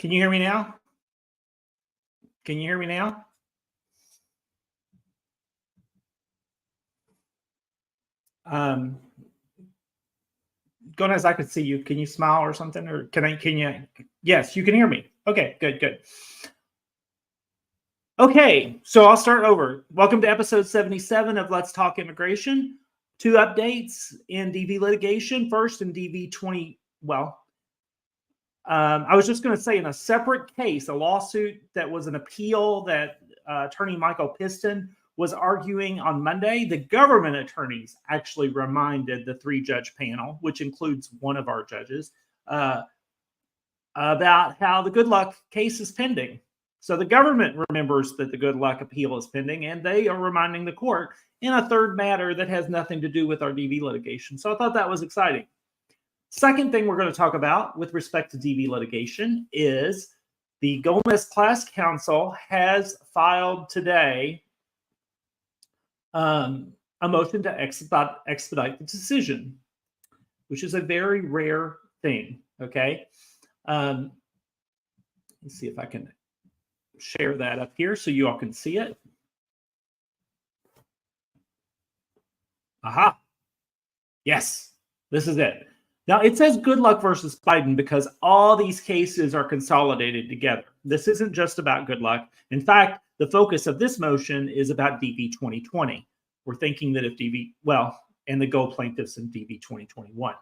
Can you hear me now? Can you hear me now? Gomez, I could see you. Can you smile or something? Or can you? Yes, you can hear me. Okay, good. Okay, so I'll start over. Welcome to episode 77 of Let's Talk Immigration. 2 updates in DV litigation. First in DV 20, I was just going to say in a separate case, a lawsuit that was an appeal that attorney Michael Piston was arguing on Monday, the government attorneys actually reminded the 3-judge panel, which includes one of our judges, about how the Good Luck case is pending. So the government remembers that the Good Luck appeal is pending, and they are reminding the court in a third matter that has nothing to do with our DV litigation. So I thought that was exciting. Second thing we're going to talk about with respect to DV litigation is the Gomez Class Counsel has filed today a motion to expedite the decision, which is a very rare thing, okay? Let's see if I can share that up here so you all can see it. Aha. Yes, this is it. Now, it says Good Luck versus Spiden because all these cases are consolidated together. This isn't just about Good Luck. In fact, the focus of this motion is about DV 2020. We're thinking that if DV, and the Go plaintiffs in DV 2021.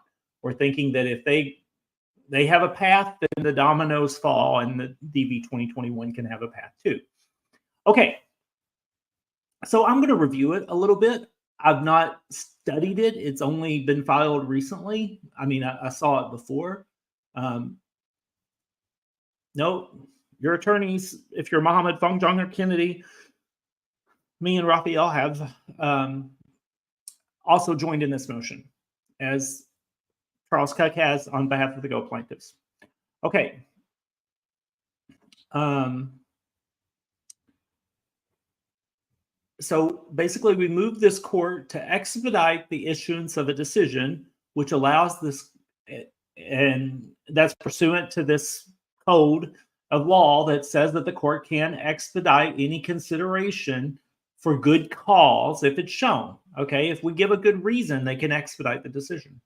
We're thinking that if they have a path, then the dominoes fall and the DV 2021 can have a path too. Okay, so I'm going to review it a little bit. I've not studied it. It's only been filed recently. I mean, I saw it before. No, your attorneys, if you're Mohammed, Fong Jong, or Kennedy, me and Raphael have also joined in this motion, as Charles Cook has on behalf of the Go plaintiffs. Okay. So basically, we moved this court to expedite the issuance of a decision, which allows this, and that's pursuant to this code of law that says that the court can expedite any consideration for good cause if it's shown. Okay, if we give a good reason, they can expedite the decision.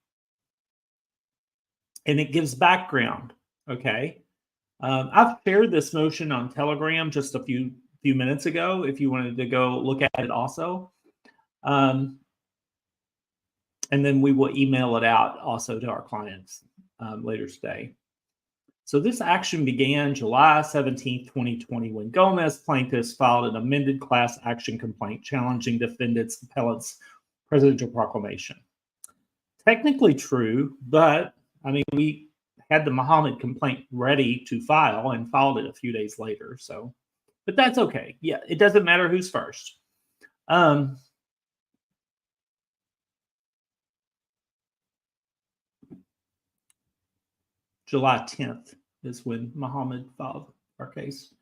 And it gives background. Okay, I've shared this motion on Telegram just a few minutes ago if you wanted to go look at it also. And then we will email it out also to our clients later today. So this action began July 17th, 2020, when Gomez plaintiffs filed an amended class action complaint challenging defendants' appellant's presidential proclamation. Technically true, but I mean, we had the Muhammad complaint ready to file and filed it a few days later. So, but that's okay. Yeah, it doesn't matter who's first. July 10th is when Muhammad filed our case.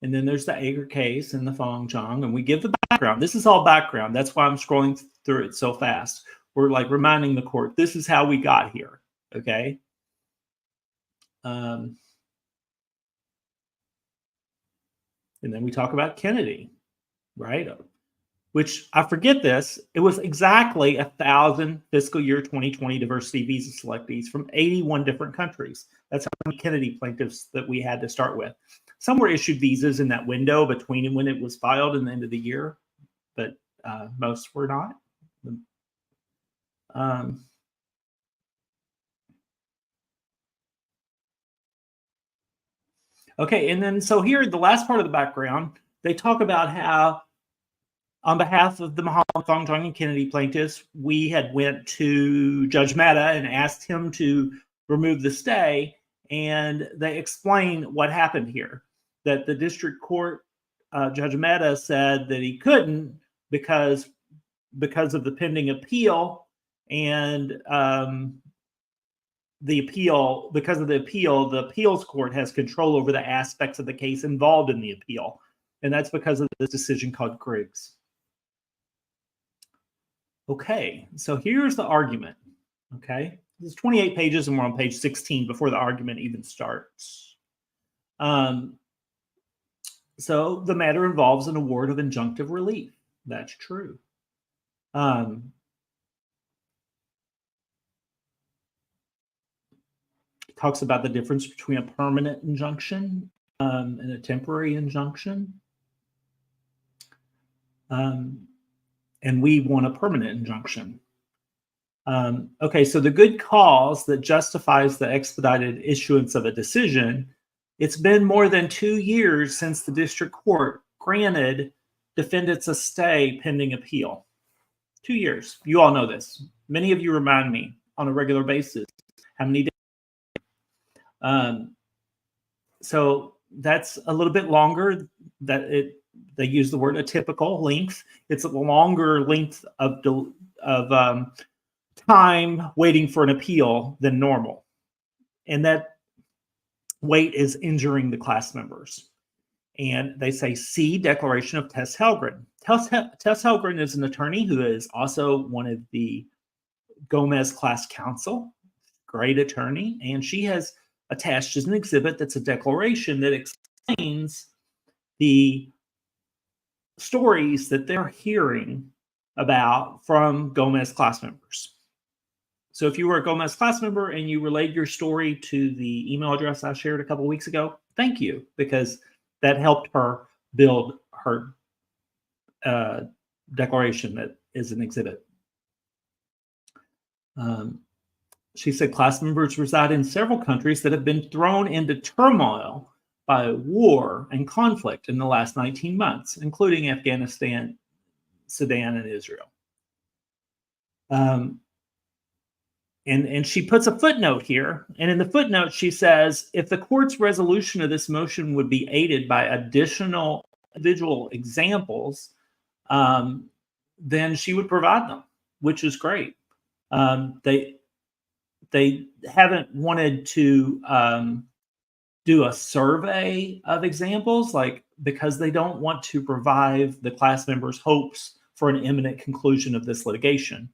And then there's the Ager case and the Fong Jong, and we give the background. This is all background. That's why I'm scrolling through it so fast. We're like reminding the court, this is how we got here, okay? And then we talk about Kennedy, right? Which, I forget this, it was exactly 1,000 fiscal year 2020 diversity visa selectees from 81 different countries. That's how many Kennedy plaintiffs that we had to start with. Some were issued visas in that window between when it was filed and the end of the year, but most were not. Okay, and then so here, the last part of the background, they talk about how on behalf of the Muhammad, Fong Jong, and Kennedy plaintiffs, we had went to Judge Mehta and asked him to remove the stay, and they explained what happened here. That the district court, Judge Mehta said that he couldn't because of the pending appeal, and because of the appeals court has control over the aspects of the case involved in the appeal. And that's because of this decision called Griggs. Okay, so here's the argument. Okay, this is 28 pages and we're on page 16 before the argument even starts. So the matter involves an award of injunctive relief. That's true. Talks about the difference between a permanent injunction and a temporary injunction. And we want a permanent injunction. Okay, so the good cause that justifies the expedited issuance of a decision, it's been more than 2 years since the district court granted defendants a stay pending appeal. 2 years. You all know this. Many of you remind me on a regular basis how many days. So that's a little bit longer. They use the word atypical length. It's a longer length of time waiting for an appeal than normal, and that wait is injuring the class members. And they say, see declaration of Tess Helgren. Tess Helgren is an attorney who is also one of the Gomez class counsel, great attorney, and she has attached as an exhibit that's a declaration that explains the stories that they're hearing about from Gomez class members. So if you were a Gomez class member and you relayed your story to the email address I shared a couple of weeks ago, thank you, because that helped her build her declaration that is an exhibit. She said class members reside in several countries that have been thrown into turmoil by war and conflict in the last 19 months, including Afghanistan, Sudan, and Israel. And she puts a footnote here. And in the footnote, she says, if the court's resolution of this motion would be aided by additional individual examples, then she would provide them, which is great. They haven't wanted to do a survey of examples, because they don't want to provide the class members hopes for an imminent conclusion of this litigation.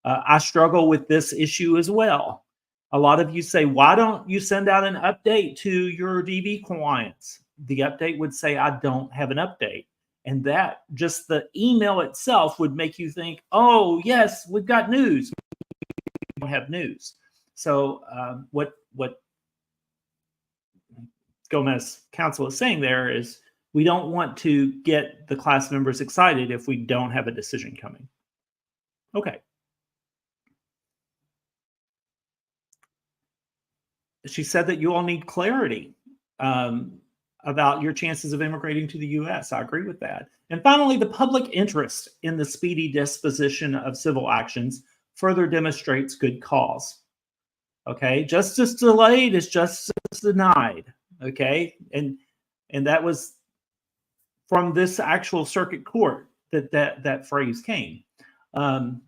I struggle with this issue as well. A lot of you say, why don't you send out an update to your DV clients? The update would say, I don't have an update. And that, just the email itself would make you think, oh, yes, we've got news. We don't have news. So what Gomez counsel is saying there is, we don't want to get the class members excited if we don't have a decision coming. Okay. She said that you all need clarity about your chances of immigrating to the U.S. I agree with that. And finally, the public interest in the speedy disposition of civil actions further demonstrates good cause. Okay, justice delayed is justice denied. Okay, and that was from this actual circuit court that phrase came. And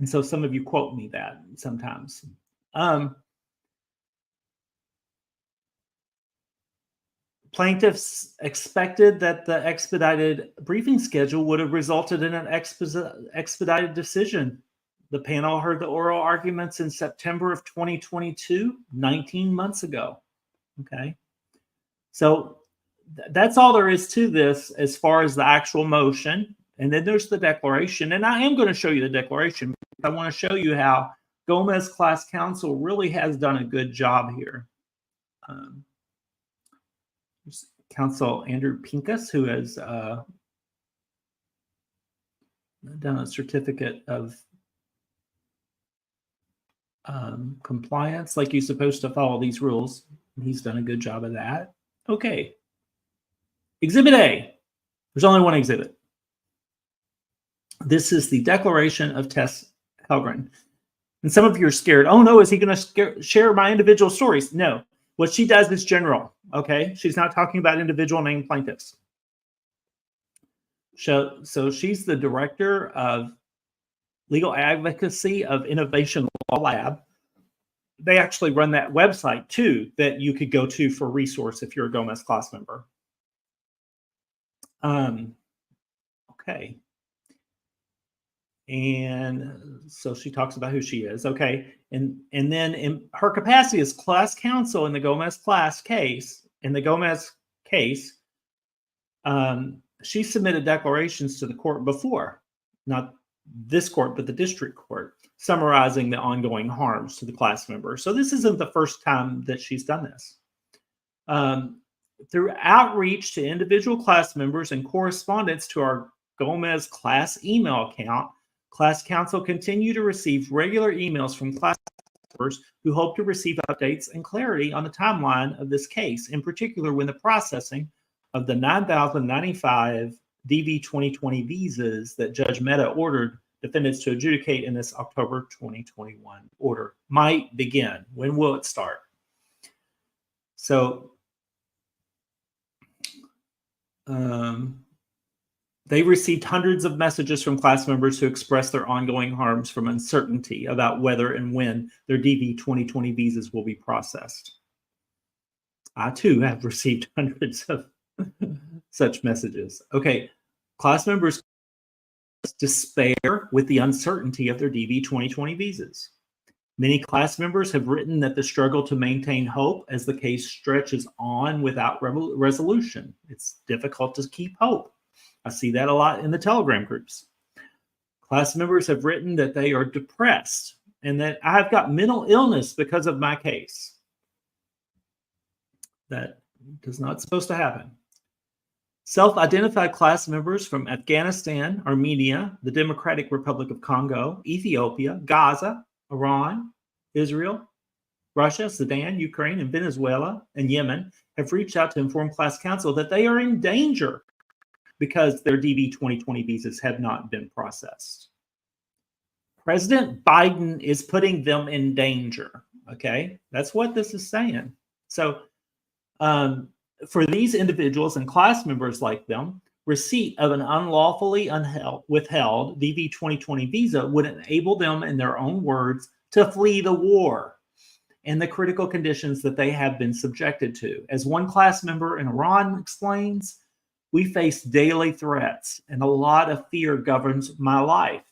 so some of you quote me that sometimes. Plaintiffs expected that the expedited briefing schedule would have resulted in an expedited decision. The panel heard the oral arguments in September of 2022, 19 months ago. Okay. So that's all there is to this as far as the actual motion. And then there's the declaration. And I am going to show you the declaration. I want to show you how Gomez class counsel really has done a good job here. Counsel Andrew Pincus, who has done a certificate of compliance, like you're supposed to follow these rules. He's done a good job of that. Okay. Exhibit A. There's only one exhibit. This is the declaration of Tess Helgren. And some of you are scared. Oh no, is he going to share my individual stories? No. What she does is general. Okay. She's not talking about individual named plaintiffs. So she's the director of legal advocacy of Innovation Law Lab. They actually run that website too that you could go to for resource if you're a Gomez class member. Okay. And so she talks about who she is. Okay. And then in her capacity as class counsel in the Gomez case, she submitted declarations to the court before, not this court, but the district court, summarizing the ongoing harms to the class member. So this isn't the first time that she's done this. Through outreach to individual class members and correspondence to our Gomez class email account, class counsel continue to receive regular emails from class members who hope to receive updates and clarity on the timeline of this case, in particular when the processing of the 9,095 DV 2020 visas that Judge Mehta ordered defendants to adjudicate in this October 2021 order might begin. When will it start? So they received hundreds of messages from class members who expressed their ongoing harms from uncertainty about whether and when their DV 2020 visas will be processed. I too have received hundreds of such messages. Okay, class members despair with the uncertainty of their DV 2020 visas. Many class members have written that the struggle to maintain hope as the case stretches on without resolution. It's difficult to keep hope. I see that a lot in the Telegram groups. Class members have written that they are depressed and that I've got mental illness because of my case. That is not supposed to happen. Self-identified class members from Afghanistan, Armenia, the Democratic Republic of Congo, Ethiopia, Gaza, Iran, Israel, Russia, Sudan, Ukraine, and Venezuela, and Yemen have reached out to inform class counsel that they are in danger because their DV 2020 visas have not been processed. President Biden is putting them in danger, okay? That's what this is saying. So for these individuals and class members like them, receipt of an unlawfully withheld DV 2020 visa would enable them, in their own words, to flee the war and the critical conditions that they have been subjected to. As one class member in Iran explains, we face daily threats and a lot of fear governs my life.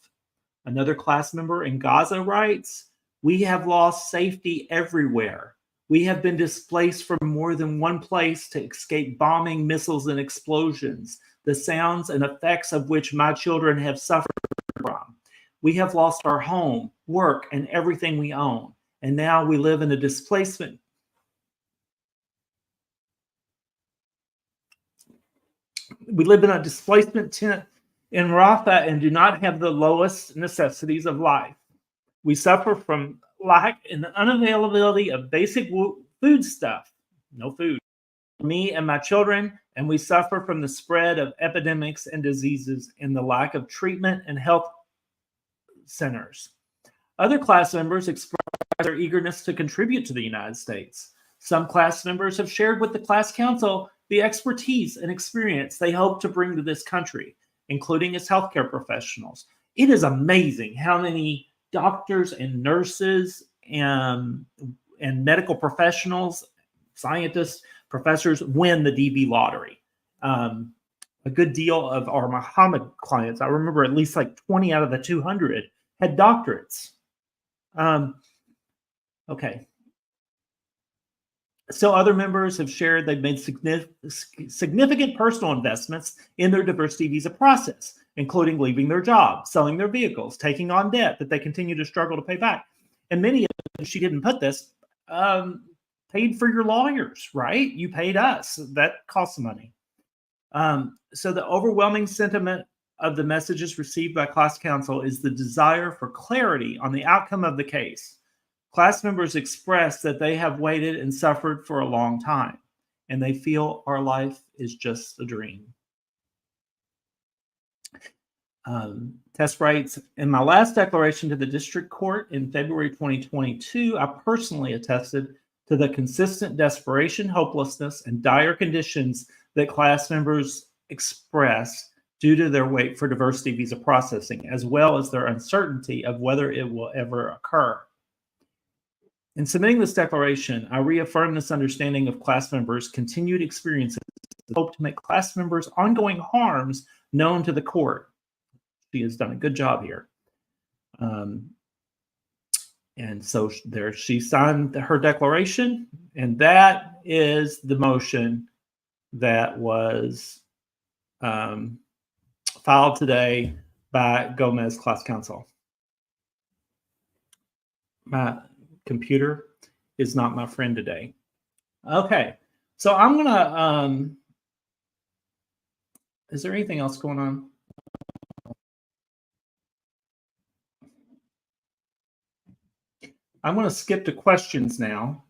Another class member in Gaza writes, we have lost safety everywhere. We have been displaced from more than one place to escape bombing, missiles, and explosions, the sounds and effects of which my children have suffered from. We have lost our home, work, and everything we own. And now we live in a displacement. We live in a displacement tent in Rafah and do not have the lowest necessities of life. We suffer from lack and the unavailability of basic food stuff. No food. Me and my children, and we suffer from the spread of epidemics and diseases and the lack of treatment and health centers. Other class members express their eagerness to contribute to the United States. Some class members have shared with the class counsel the expertise and experience they hope to bring to this country, including as healthcare professionals. It is amazing how many doctors and nurses and medical professionals, scientists, professors win the DV lottery. A good deal of our Muhammad clients, I remember at least like 20 out of the 200 had doctorates. Okay. So other members have shared they've made significant personal investments in their diversity visa process, including leaving their job, selling their vehicles, taking on debt that they continue to struggle to pay back. And many of them, she didn't put this, paid for your lawyers, right? You paid us. That costs money. So the overwhelming sentiment of the messages received by class counsel is the desire for clarity on the outcome of the case. Class members express that they have waited and suffered for a long time, and they feel our life is just a dream. Tess writes, in my last declaration to the district court in February 2022, I personally attested to the consistent desperation, hopelessness, and dire conditions that class members express due to their wait for diversity visa processing, as well as their uncertainty of whether it will ever occur. In submitting this declaration, I reaffirm this understanding of class members' continued experiences and hope to make class members' ongoing harms known to the court. She has done a good job here. And so there she signed her declaration, and that is the motion that was filed today by Gomez class counsel. My computer is not my friend today. Okay, so I'm gonna, is there anything else going on? I'm gonna skip to questions now.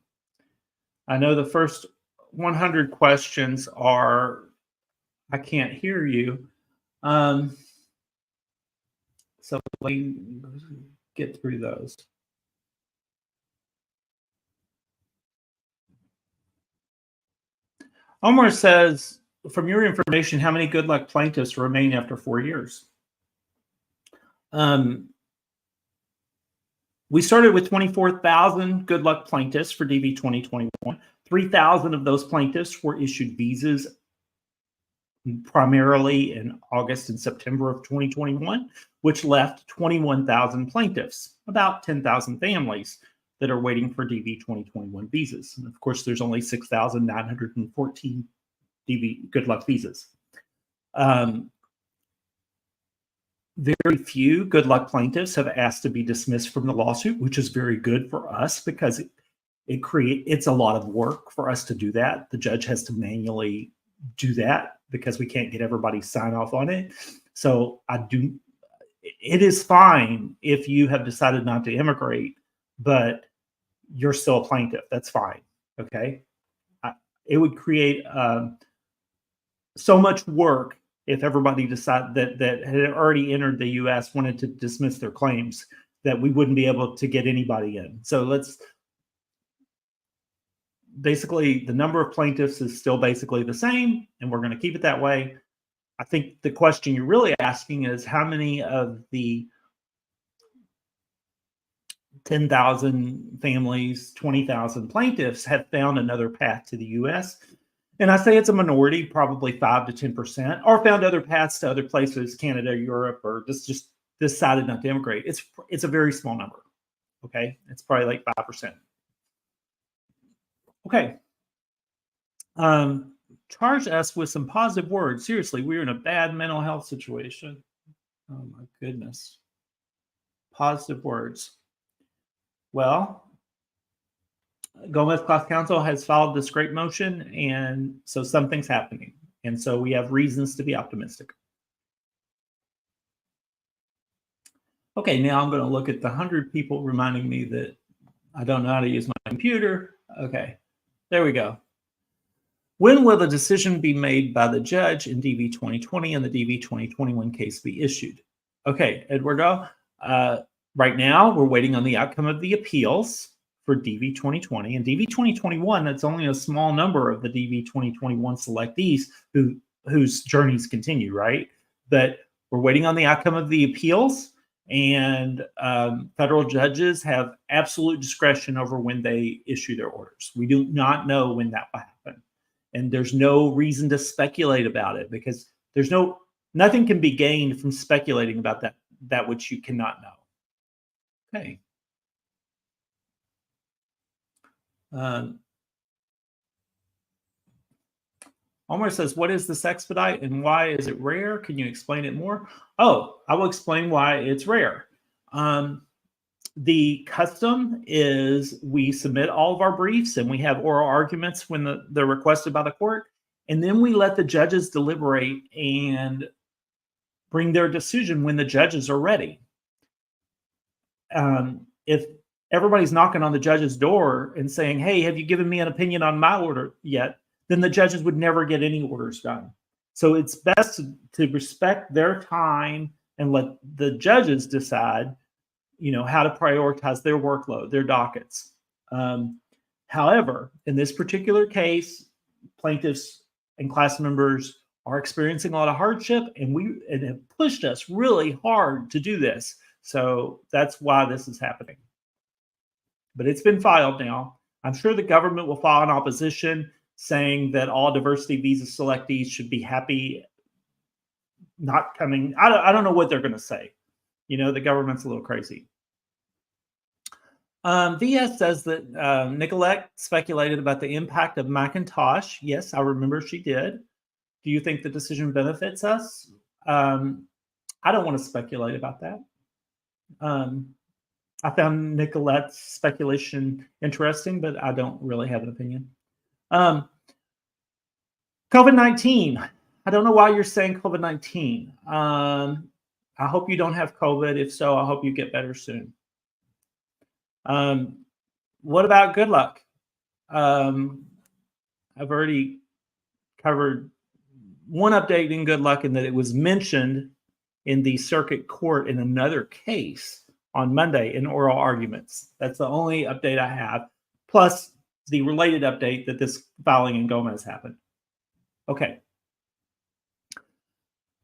I know the first 100 questions are, I can't hear you. So let me get through those. Omar says, from your information, how many good luck plaintiffs remain after 4 years? We started with 24,000 good luck plaintiffs for DV 2021. 3,000 of those plaintiffs were issued visas primarily in August and September of 2021, which left 21,000 plaintiffs, about 10,000 families that are waiting for DV 2021 visas. And of course, there's only 6,914 DV good luck visas. Very few good luck plaintiffs have asked to be dismissed from the lawsuit, which is very good for us because it's a lot of work for us to do that. The judge has to manually do that because we can't get everybody sign off on it. So it is fine if you have decided not to immigrate, but you're still a plaintiff. That's fine. Okay. It would create so much work if everybody decided that had already entered the U.S. wanted to dismiss their claims, that we wouldn't be able to get anybody in. So basically the number of plaintiffs is still basically the same, and we're going to keep it that way. I think the question you're really asking is how many of the 10,000 families, 20,000 plaintiffs have found another path to the U.S. And I say it's a minority, probably 5 to 10%, or found other paths to other places, Canada, Europe, or just decided not to immigrate. It's a very small number. Okay, it's probably like 5%. Okay. Charge us with some positive words. Seriously, we're in a bad mental health situation. Oh my goodness. Positive words. Well, Gomez class counsel has filed this great motion, and so something's happening. And so we have reasons to be optimistic. Okay, now I'm going to look at the 100 people reminding me that I don't know how to use my computer. Okay, there we go. When will the decision be made by the judge in DV 2020 and the DV 2021 case be issued? Okay, Eduardo, right now we're waiting on the outcome of the appeals for DV 2020 and DV 2021. That's only a small number of the DV 2021 selectees whose journeys continue, right? But we're waiting on the outcome of the appeals, and federal judges have absolute discretion over when they issue their orders. We do not know when that will happen, and there's no reason to speculate about it because nothing can be gained from speculating about that which you cannot know. Okay. Omar says, what is this expedite and why is it rare? Can you explain it more? Oh, I will explain why it's rare. The custom is we submit all of our briefs and we have oral arguments when they're requested by the court. And then we let the judges deliberate and bring their decision when the judges are ready. If everybody's knocking on the judge's door and saying, hey, have you given me an opinion on my order yet? Then the judges would never get any orders done. So it's best to respect their time and let the judges decide, how to prioritize their workload, their dockets. However, in this particular case, plaintiffs and class members are experiencing a lot of hardship, and have pushed us really hard to do this. So that's why this is happening. But it's been filed now. I'm sure the government will file an opposition saying that all diversity visa selectees should be happy not coming. I don't know what they're going to say. You know, the government's a little crazy. VS says that Nicolette speculated about the impact of Macintosh. Yes, I remember she did. Do you think the decision benefits us? I don't want to speculate about that. I found Nicolette's speculation interesting, but I don't really have an opinion. COVID-19. I don't know why you're saying COVID-19. I hope you don't have COVID. If so, I hope you get better soon. What about good luck? I've already covered one update in good luck, in that it was mentioned in the circuit court in another case on Monday in oral arguments. That's the only update I have, plus the related update that this filing in Gomez happened. Okay.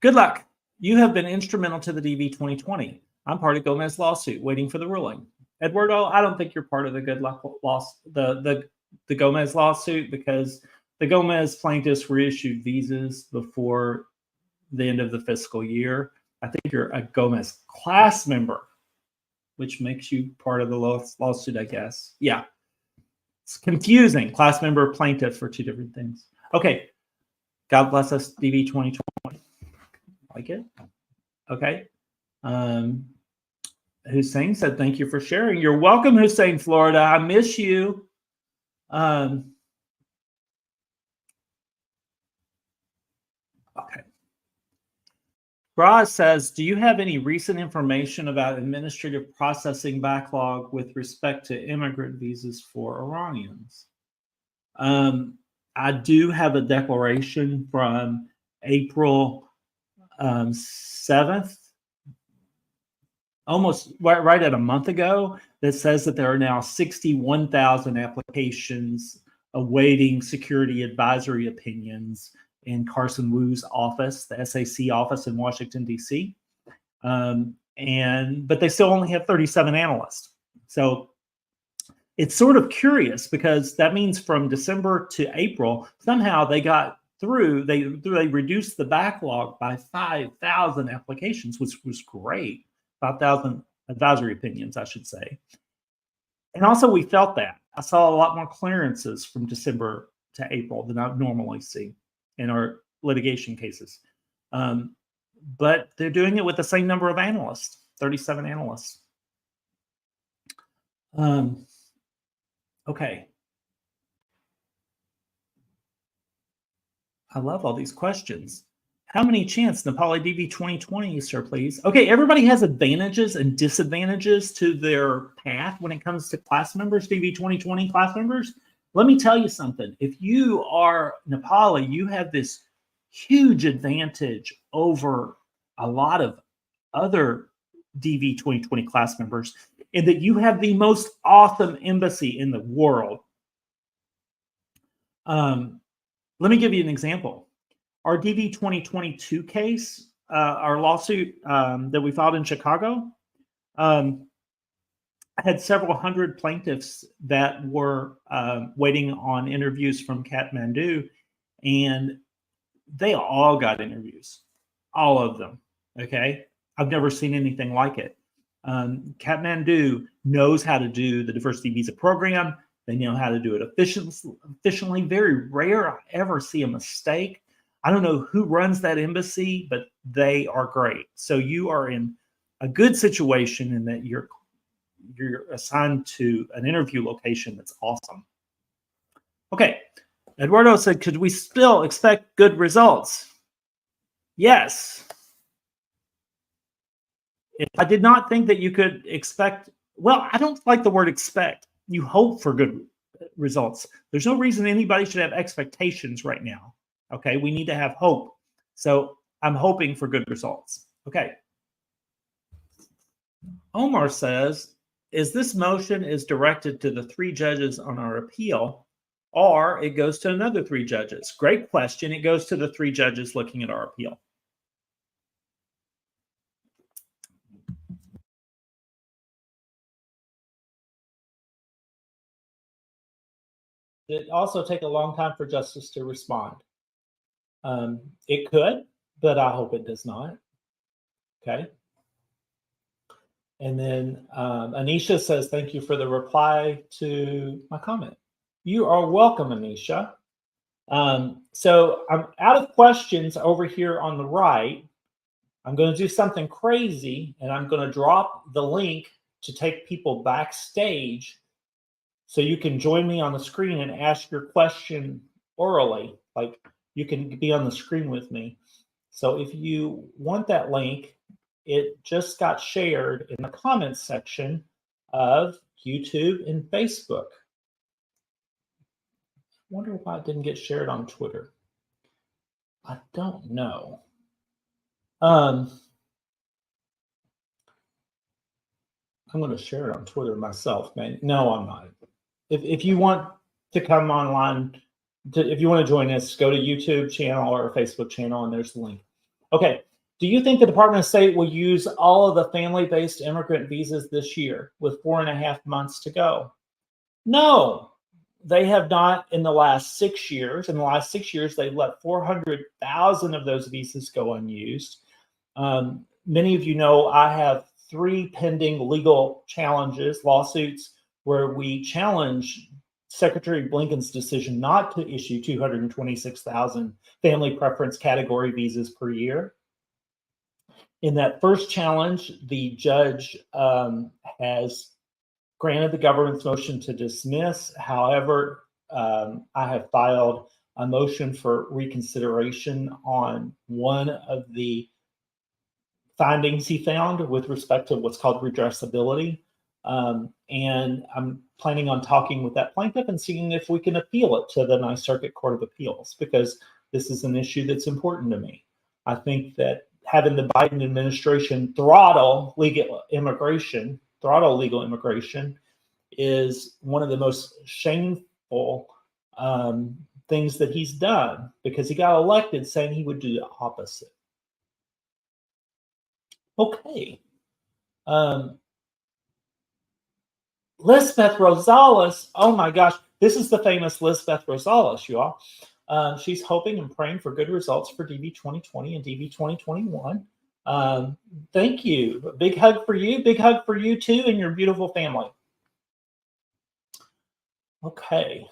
Good luck. You have been instrumental to the DV 2020. I'm part of Gomez lawsuit, waiting for the ruling. Eduardo, I don't think you're part of the good luck loss, the Gomez lawsuit, because the Gomez plaintiffs were issued visas before the end of the fiscal year. I think you're a Gomez class member, which makes you part of the lawsuit, I guess. Yeah. It's confusing. Class member, plaintiff for two different things. Okay. God bless us, DV 2020. Like it? Okay. Hussein said, thank you for sharing. You're welcome, Hussein, Florida. I miss you. Okay. Braz says, do you have any recent information about administrative processing backlog with respect to immigrant visas for Iranians? I do have a declaration from April 7th, almost right at a month ago, that says that there are now 61,000 applications awaiting security advisory opinions in Carson Wu's office, the SAC office in Washington, D.C. But they still only have 37 analysts. So it's sort of curious, because that means from December to April, somehow they got through, they reduced the backlog by 5,000 applications, which was great. 5,000 advisory opinions, I should say. And also we felt that. I saw a lot more clearances from December to April than I normally see in our litigation cases. But they're doing it with the same number of analysts, 37 analysts. Okay. I love all these questions. How many chance Nepali DV 2020, sir, please? Okay, everybody has advantages and disadvantages to their path when it comes to class members, DV 2020 class members. Let me tell you something. If you are Nepali, you have this huge advantage over a lot of other DV 2020 class members, in that you have the most awesome embassy in the world. Let me give you an example. Our DV 2022 case, our lawsuit that we filed in Chicago, had several hundred plaintiffs that were waiting on interviews from Kathmandu, and they all got interviews, all of them. Okay, I've never seen anything like it. Kathmandu knows how to do the diversity visa program. They know how to do it efficiently. Very rare I ever see a mistake. I don't know who runs that embassy, but they are great. So you are in a good situation in that you're assigned to an interview location that's awesome. Okay. Eduardo said, could we still expect good results? Yes. If I did not think that you could expect, well, I don't like the word expect. You hope for good results. There's no reason anybody should have expectations right now. Okay, we need to have hope. So I'm hoping for good results. Okay. Omar says, is this motion is directed to the 3 judges on our appeal, or it goes to another 3 judges? Great question. It goes to the 3 judges looking at our appeal. It also take a long time for justice to respond. It could, but I hope it does not. Okay. And then Anisha says, thank you for the reply to my comment. You are welcome, Anisha. So I'm out of questions over here on the right. I'm going to do something crazy, and I'm going to drop the link to take people backstage so you can join me on the screen and ask your question orally. Like, you can be on the screen with me. So if you want that link, it just got shared in the comments section of YouTube and Facebook. I wonder why it didn't get shared on Twitter. I don't know. I'm going to share it on Twitter myself, man. No, I'm not. If you want to come online, if you want to join us, go to YouTube channel or Facebook channel, and there's the link. Okay. Do you think the Department of State will use all of the family-based immigrant visas this year with 4.5 months to go? No, they have not in the last 6 years. In the last 6 years, they let 400,000 of those visas go unused. Many of you know I have 3 pending legal challenges, lawsuits, where we challenge Secretary Blinken's decision not to issue 226,000 family preference category visas per year. In that first challenge, the judge has granted the government's motion to dismiss. However, I have filed a motion for reconsideration on one of the findings he found with respect to what's called redressability. And I'm planning on talking with that plaintiff and seeing if we can appeal it to the Ninth Circuit Court of Appeals, because this is an issue that's important to me. I think that having the Biden administration throttle legal immigration is one of the most shameful things that he's done, because he got elected saying he would do the opposite. Okay. Lizabeth Rosales. Oh my gosh. This is the famous Lizabeth Rosales, you all. She's hoping and praying for good results for DV 2020 and DV 2021. Thank you. Big hug for you. Big hug for you too and your beautiful family. Okay.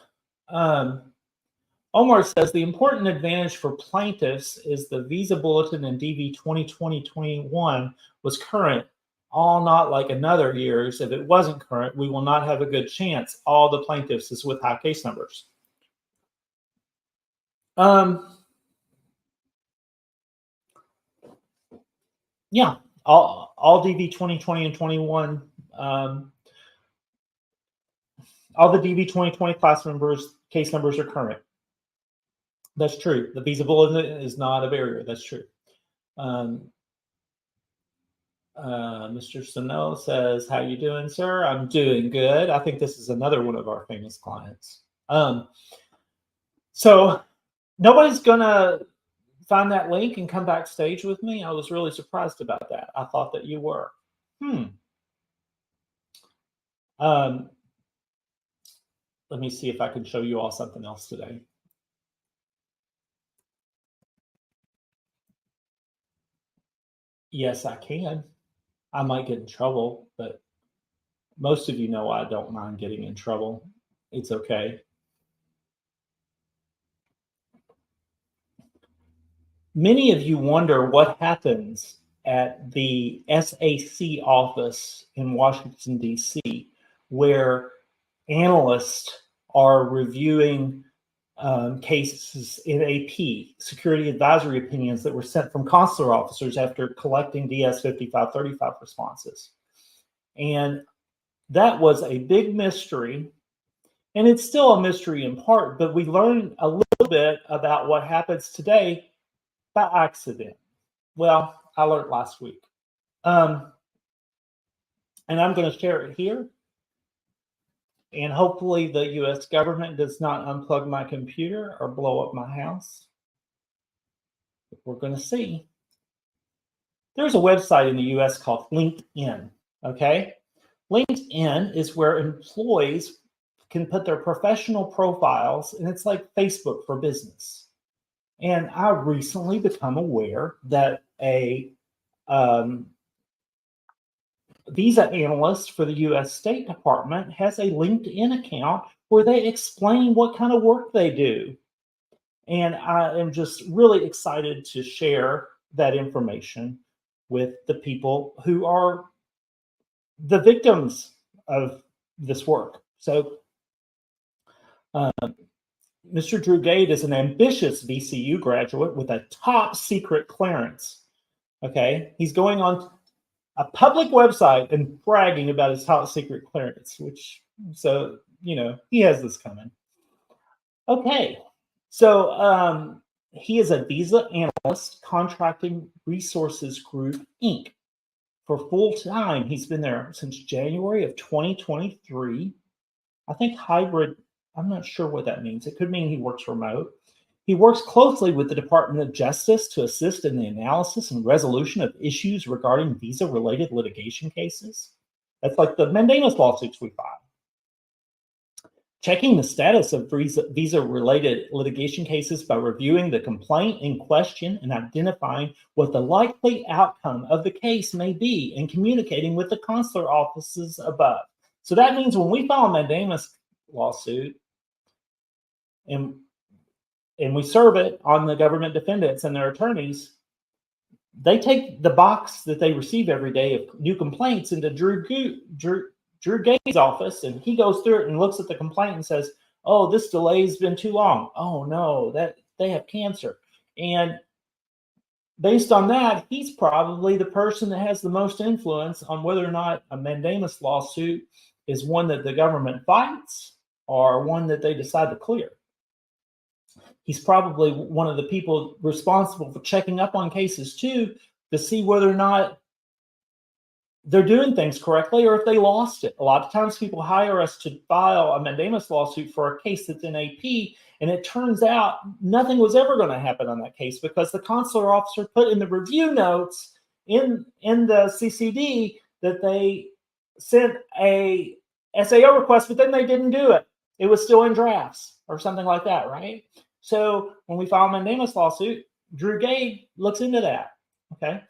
Omar says the important advantage for plaintiffs is the visa bulletin in DV 2020-21 was current. All not like another year's. If it wasn't current, we will not have a good chance. All the plaintiffs is with high case numbers. Yeah, all DV 2020 and 21, all the DV 2020 class members, case numbers are current. That's true. The visa bulletin is not a barrier. That's true. Mr. Sano says, how you doing, sir? I'm doing good. I think this is another one of our famous clients. So nobody's gonna find that link and come backstage with me. I was really surprised about that. I thought that you were. Let me see if I can show you all something else today. Yes, I can. I might get in trouble, but most of you know I don't mind getting in trouble. It's okay. Many of you wonder what happens at the SAC office in Washington, D.C., where analysts are reviewing cases in AP, security advisory opinions that were sent from consular officers after collecting DS 5535 responses. And that was a big mystery. And it's still a mystery in part, but we learned a little bit about what happens today by accident. Well, I learned last week. And I'm going to share it here. And hopefully the U.S. government does not unplug my computer or blow up my house. We're going to see. There's a website in the U.S. called LinkedIn, okay? LinkedIn is where employees can put their professional profiles, and it's like Facebook for business. And I recently become aware that visa analyst for the U.S. State Department has a LinkedIn account where they explain what kind of work they do. And I am just really excited to share that information with the people who are the victims of this work. So Mr. Drew Gade is an ambitious VCU graduate with a top secret clearance. Okay, he's going on a public website and bragging about his top secret clearance, which, so, you know, he has this coming. Okay, so he is a visa analyst, Contracting Resources Group, Inc. For full time. He's been there since January of 2023. I think hybrid, I'm not sure what that means. It could mean he works remote. He works closely with the Department of Justice to assist in the analysis and resolution of issues regarding visa-related litigation cases. That's like the mandamus lawsuits we filed. Checking the status of visa-related litigation cases by reviewing the complaint in question and identifying what the likely outcome of the case may be and communicating with the consular offices above. So that means when we file a mandamus lawsuit and we serve it on the government defendants and their attorneys, they take the box that they receive every day of new complaints into Drew Gade's office, and he goes through it and looks at the complaint and says, oh, this delay's been too long. Oh no, that they have cancer. And based on that, he's probably the person that has the most influence on whether or not a mandamus lawsuit is one that the government fights or one that they decide to clear. He's probably one of the people responsible for checking up on cases too, to see whether or not they're doing things correctly or if they lost it. A lot of times people hire us to file a mandamus lawsuit for a case that's in AP, and it turns out nothing was ever going to happen on that case because the consular officer put in the review notes in the CCD that they sent a SAO request, but then they didn't do it. It was still in drafts or something like that, right? So when we file a mandamus lawsuit, Drew Gade looks into that, okay?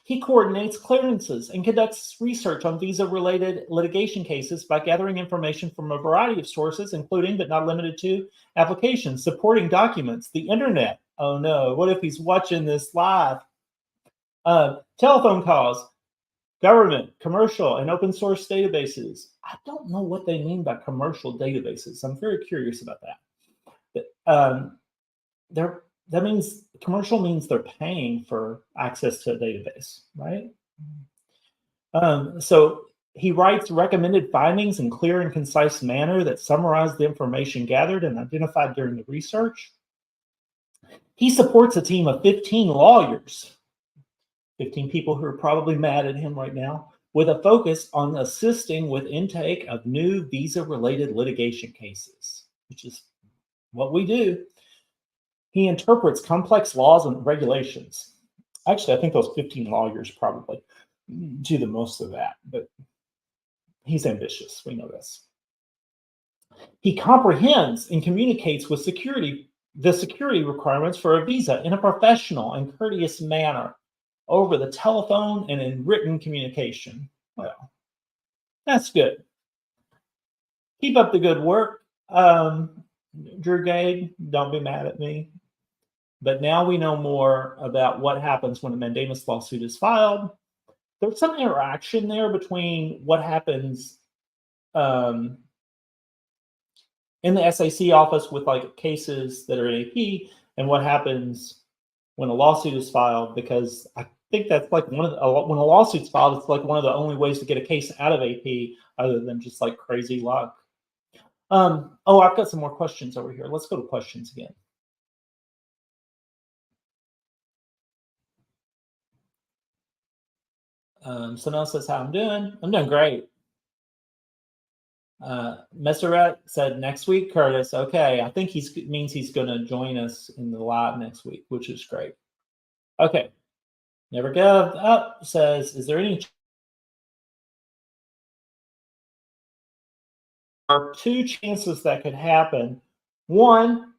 He coordinates clearances and conducts research on visa-related litigation cases by gathering information from a variety of sources, including, but not limited to, applications, supporting documents, the internet. Oh no, what if he's watching this live? Telephone calls, government, commercial, and open source databases. I don't know what they mean by commercial databases. I'm very curious about that. But, that means commercial means they're paying for access to a database, right? So he writes recommended findings in clear and concise manner that summarize the information gathered and identified during the research. He supports a team of 15 lawyers, 15 people who are probably mad at him right now, with a focus on assisting with intake of new visa-related litigation cases, which is what we do. He interprets complex laws and regulations. Actually, I think those 15 lawyers probably do the most of that, but he's ambitious. We know this. He comprehends and communicates with the security requirements for a visa in a professional and courteous manner over the telephone and in written communication. Well, that's good. Keep up the good work. Drew Gade, don't be mad at me. But now we know more about what happens when a mandamus lawsuit is filed. There's some interaction there between what happens in the SAC office with like cases that are in AP and what happens when a lawsuit is filed, because I think that's like when a lawsuit's filed, it's like one of the only ways to get a case out of AP other than just like crazy luck. Oh, I've got some more questions over here. Let's go to questions again. Someone else says how I'm doing. I'm doing great. Messeret said next week, Curtis. Okay, I think means he's going to join us in the live next week, which is great. Okay. Never Give Up says, is there any two chances that could happen? One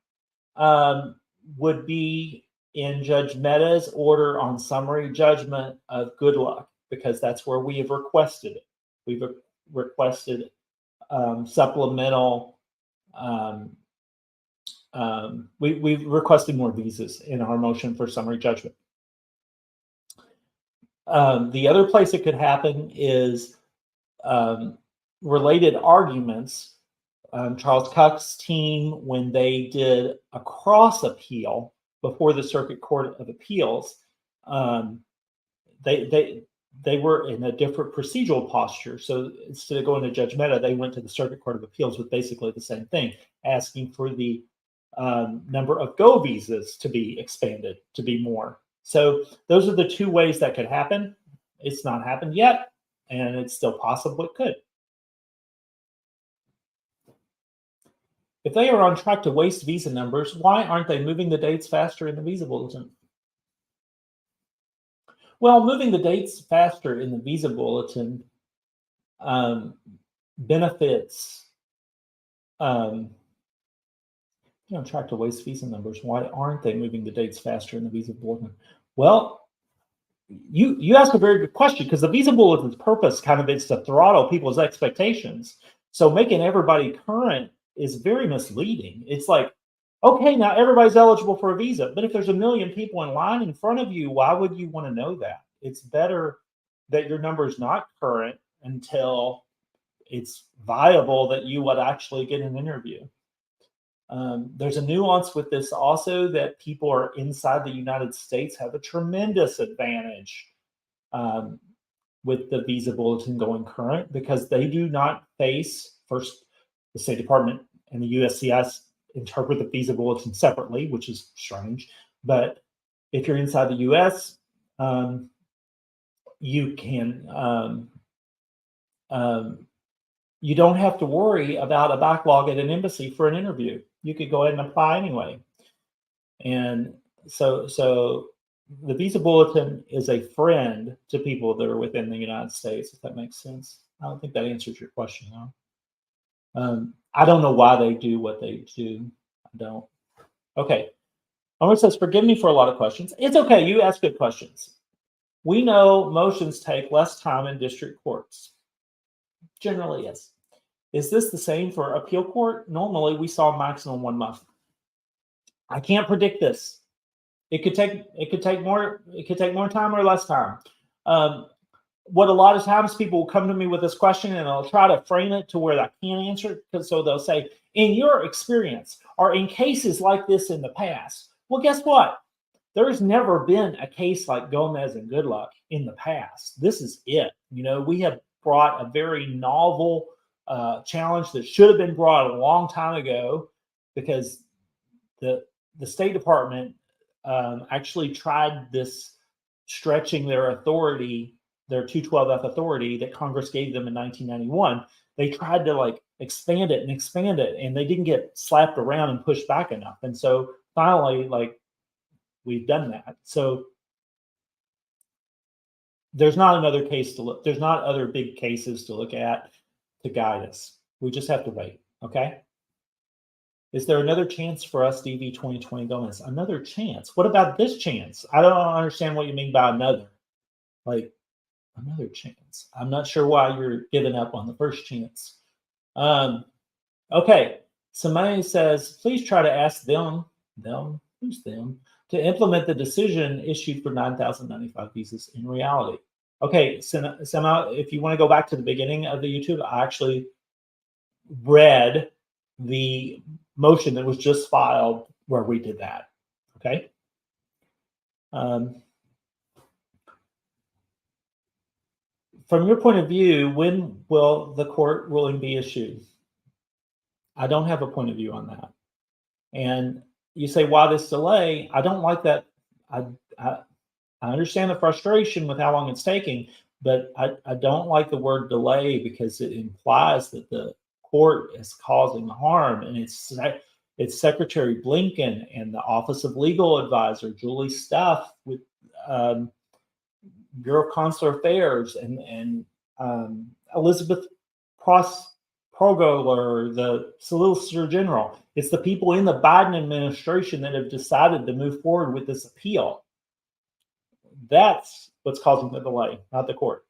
would be in Judge Mehta's order on summary judgment of good luck, because that's where we have requested it. We've requested supplemental. We've requested more visas in our motion for summary judgment. The other place it could happen is related arguments. Charles Cuck's team, when they did a cross appeal before the Circuit Court of Appeals, they were in a different procedural posture. So instead of going to Judge Mehta, they went to the Circuit Court of Appeals with basically the same thing, asking for the number of go visas to be expanded to be more. So those are the two ways that could happen. It's not happened yet, and it's still possible it could. If they are on track to waste visa numbers, why aren't they moving the dates faster in the visa bulletin? Well, moving the dates faster in the visa bulletin benefits. On track to waste visa numbers. Why aren't they moving the dates faster in the visa bulletin? Well, you ask a very good question, because the visa bulletin's purpose kind of is to throttle people's expectations. So making everybody current is very misleading. It's like, okay, now everybody's eligible for a visa, but if there's 1 million people in line in front of you, why would you want to know that? It's better that your number is not current until it's viable that you would actually get an interview. There's a nuance with this also, that people are inside the United States have a tremendous advantage with the visa bulletin going current, because they do not face, first, the State Department and the USCIS interpret the visa bulletin separately, which is strange. But if you're inside the US, you can you don't have to worry about a backlog at an embassy for an interview. You could go ahead and apply anyway. And so the visa bulletin is a friend to people that are within the United States, if that makes sense. I don't think that answers your question, though. I don't know why they do what they do. I don't. Okay. Homer says, forgive me for a lot of questions. It's okay. You ask good questions. We know motions take less time in district courts. Generally, yes. Is this the same for appeal court? Normally, we saw maximum 1 month. I can't predict this. It could take more time or less time. What a lot of times people will come to me with this question, and I'll try to frame it to where I can't answer it. Because so they'll say, in your experience, or in cases like this in the past. Well, guess what? There's never been a case like Gomez and Goodluck in the past. This is it. We have brought a very novel challenge that should have been brought a long time ago, because the State Department actually tried this, stretching their authority, their 212F authority that Congress gave them in 1991. They tried to expand it, and they didn't get slapped around and pushed back enough. And so finally, we've done that. So there's not another case to look. There's not other big cases to look at to guide us. We just have to wait. Okay. Is there another chance for us, DV 2020 Gomez? Another chance? What about this chance? I don't understand what you mean by another. Another chance. I'm not sure why you're giving up on the first chance. Okay. Somebody says, please try to ask them, who's them, to implement the decision issued for 9,095 visas in reality. Okay, somehow, if you want to go back to the beginning of the YouTube, I actually read the motion that was just filed where we did that. Okay. From your point of view, when will the court ruling be issued? I don't have a point of view on that. And you say, why this delay? I don't like that. I understand the frustration with how long it's taking, but I don't like the word delay, because it implies that the court is causing harm. And it's Secretary Blinken and the Office of Legal Advisor, Julie Stuff, with Bureau of Consular Affairs, and Elizabeth Progler, the Solicitor General. It's the people in the Biden administration that have decided to move forward with this appeal. That's what's causing the delay, not the court.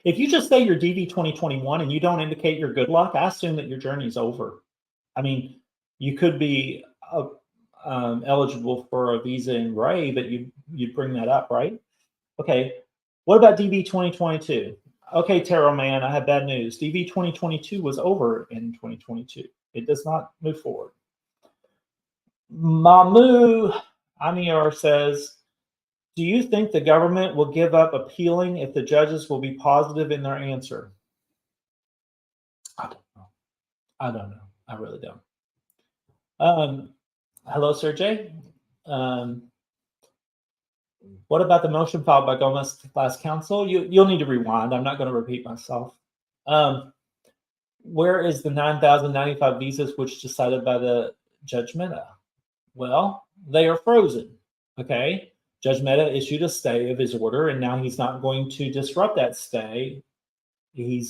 If you just say you're DV 2021 and you don't indicate your good luck, I assume that your journey's over. I mean, you could be eligible for a visa in gray, but you'd bring that up, right? Okay, what about DV 2022? Okay, Tarot Man, I have bad news. DV 2022 was over in 2022. It does not move forward. Mamu Amior says, do you think the government will give up appealing if the judges will be positive in their answer? I don't know. I really don't. Hello, Sergey. What about the motion filed by Gomez class counsel? You'll need to rewind. I'm not going to repeat myself. Where is the 9,095 visas which decided by the Judge Mehta? Well, they are frozen. Okay. Judge Mehta issued a stay of his order, and now he's not going to disrupt that stay. He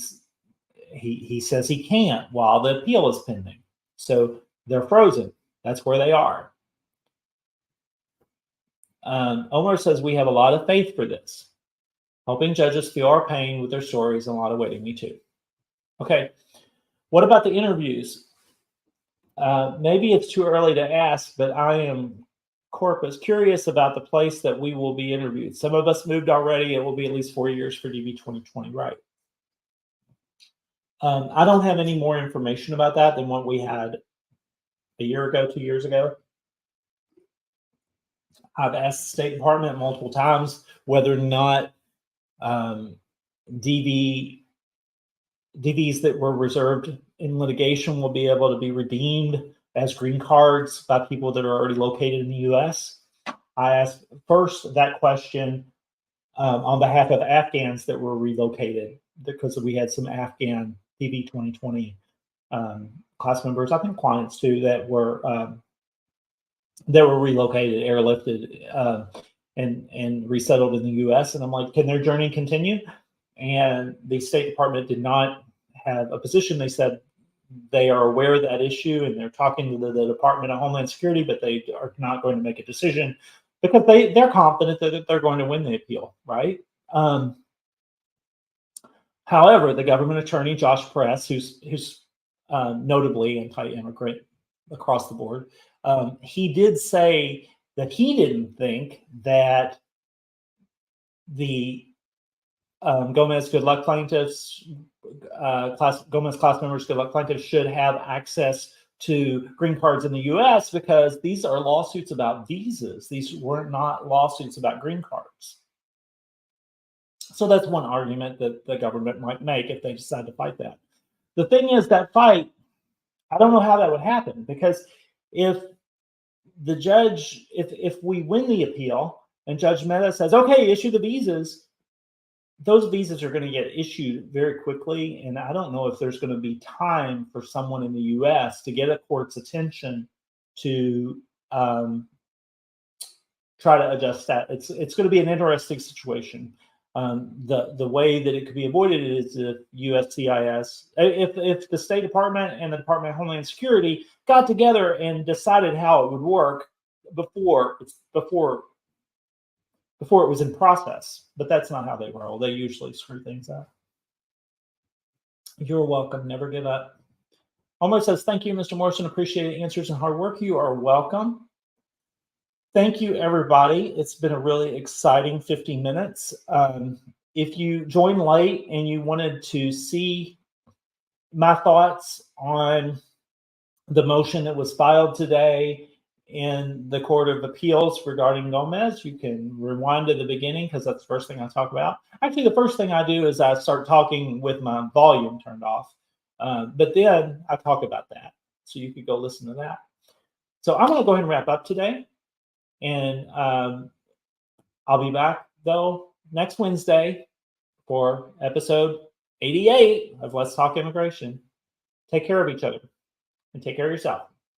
says he can't while the appeal is pending. So they're frozen. That's where they are. Omar says, we have a lot of faith for this. Helping judges feel our pain with their stories and a lot of waiting. Me too. Okay. What about the interviews? Maybe it's too early to ask, but I am curious about the place that we will be interviewed. Some of us moved already. It will be at least 4 years for DV 2020, right? I don't have any more information about that than what we had a year ago, 2 years ago. I've asked the State Department multiple times whether or not DVs that were reserved in litigation will be able to be redeemed as green cards by people that are already located in the U.S. I asked first that question on behalf of Afghans that were relocated, because we had some Afghan DV 2020 class members, I think clients too, that were relocated, airlifted, and resettled in the U.S. And I'm like, can their journey continue? And the State Department did not have a position. They said they are aware of that issue and they're talking to the Department of Homeland Security, but they are not going to make a decision because they're confident that they're going to win the appeal, right? However, the government attorney, Josh Press, who's notably anti-immigrant across the board, he did say that he didn't think that the Gomez Good Luck plaintiffs, Gomez class members, Good Luck plaintiffs should have access to green cards in the U.S. because these are lawsuits about visas. These were not lawsuits about green cards. So that's one argument that the government might make if they decide to fight that. The thing is, that fight, I don't know how that would happen, because if the judge, if we win the appeal and Judge Mehta says, okay, issue the visas, those visas are going to get issued very quickly. And I don't know if there's going to be time for someone in the U.S. to get a court's attention to try to adjust that. It's going to be an interesting situation. The way that it could be avoided is if USCIS, if the State Department and the Department of Homeland Security got together and decided how it would work before it was in process. But that's not how they roll. They usually screw things up. You're welcome. Never give up. Omar says, thank you, Mr. Morrison. Appreciate the answers and hard work. You are welcome. Thank you, everybody. It's been a really exciting 50 minutes. If you joined late and you wanted to see my thoughts on the motion that was filed today in the Court of Appeals regarding Gomez, you can rewind to the beginning, because that's the first thing I talk about. Actually, the first thing I do is I start talking with my volume turned off. But then I talk about that. So you could go listen to that. So I'm going to go ahead and wrap up today. And I'll be back, though, next Wednesday for episode 88 of Let's Talk Immigration. Take care of each other and take care of yourself.